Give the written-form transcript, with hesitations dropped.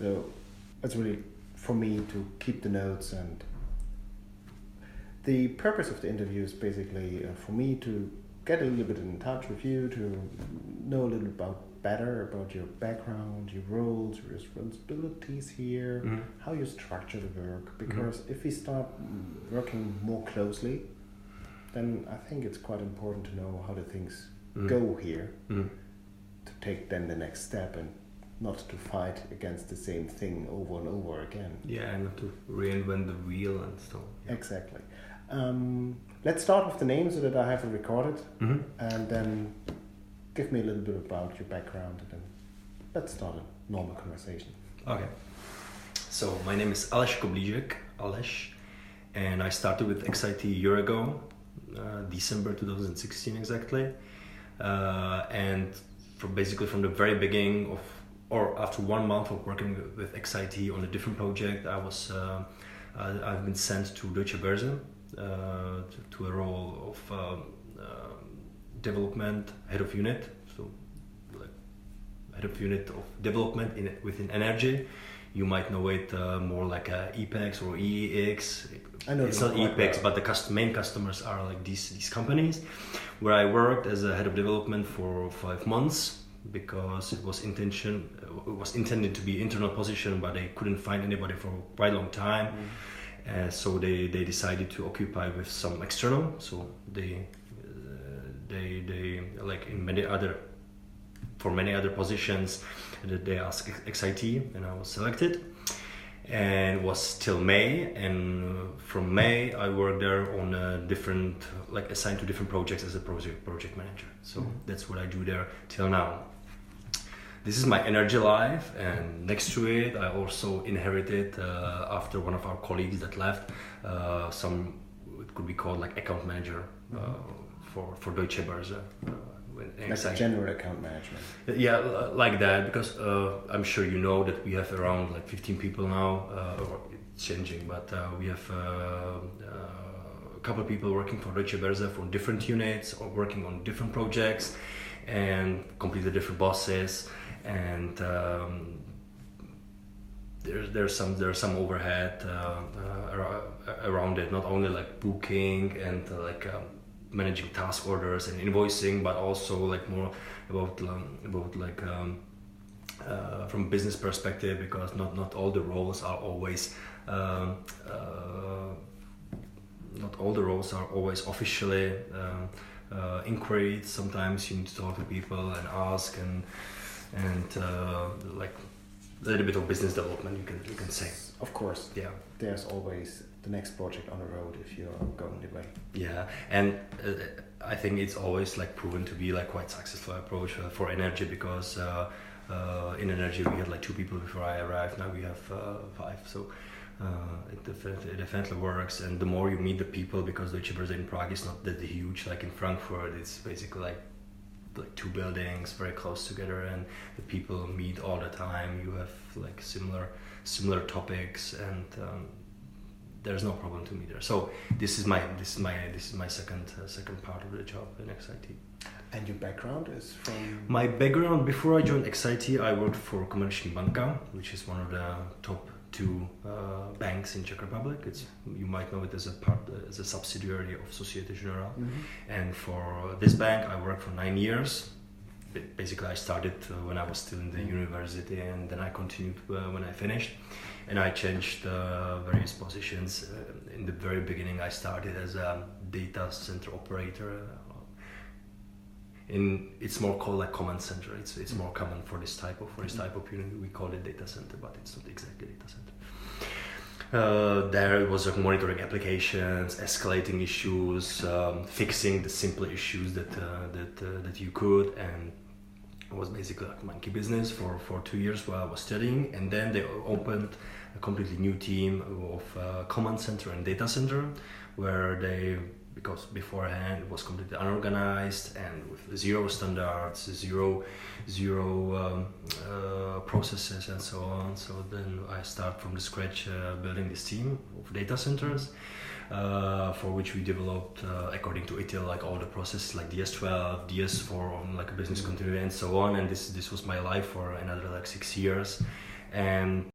So it's really for me to keep the notes, and the purpose of the interview is basically for me to get a little bit in touch with you, to know a little better about your background, your roles, your responsibilities here, how you structure the work. Because if we start working more closely, then I think it's quite important to know how the things go here, to take then the next step and not to fight against the same thing over and over again. Yeah, and not to reinvent the wheel and so on. Yeah. Exactly. Let's start with the name so that I have it recorded, and then give me a little bit about your background, and then let's start a normal conversation. Okay. So my name is Aleš Koblížek, Aleš, and I started with XIT a year ago, December 2016 exactly, and basically from the very beginning or after 1 month of working with XIT on a different project, I've been sent to Deutsche Börse to a role of development head of unit, so like head of unit of development within energy. You might know it more like EPEX or EEX. I know it's not EPEX, but the main customers are like these companies, where I worked as a head of development for 5 months, because it was intended to be internal position, but they couldn't find anybody for quite a long time. So they decided to occupy with some external. So they like in for many other positions that they asked XIT, and I was selected, and was till May. And from May I worked there on a different, like assigned to different projects as a project manager. So that's what I do there till now. This is my energy life, and next to it I also inherited after one of our colleagues that left it could be called like account manager for Deutsche Börse. Like general account management. Yeah, like that, because I'm sure you know that we have around like 15 people now, or it's changing, but we have a couple of people working for Deutsche Börse for different units or working on different projects and completely different bosses. And there's some overhead around it, not only like booking and managing task orders and invoicing, but also like more about from business perspective, because not all the roles are always officially inquired. Sometimes you need to talk to people and ask and like a little bit of business development, you can say. Of course. Yeah. There's always the next project on the road if you're going the way. Yeah, and I think it's always like proven to be like quite successful approach for energy, because in energy we had like 2 people before I arrived. Now we have 5. So it definitely works. And the more you meet the people, because Deutsche Börse in Prague is not that huge like in Frankfurt. It's basically like 2 buildings very close together, and the people meet all the time. You have like similar topics, and there's no problem to meet there. So this is my second part of the job in XIT. And your background is from? My background, before I joined XIT, I worked for Komerční banka, which is one of the top 2 banks in Czech Republic. You might know it as a subsidiary of Société Générale. And for this bank I worked for 9 years. Basically I started when I was still in the university, and then I continued when I finished, and I changed various positions. In the very beginning I started as a data center operator. It's more called like command center. It's more common for this type of unit. We call it data center, but it's not exactly data center. There it was like monitoring applications, escalating issues, fixing the simple issues that you could, and it was basically like monkey business for 2 years while I was studying. And then they opened a completely new team of command center and data center, where because beforehand it was completely unorganized and with 0 standards, zero processes and so on. So then I start from the scratch building this team of data centers, for which we developed according to ITIL like all the processes like DS12, DS4 on like a business continuity and so on. And this was my life for another like 6 years. and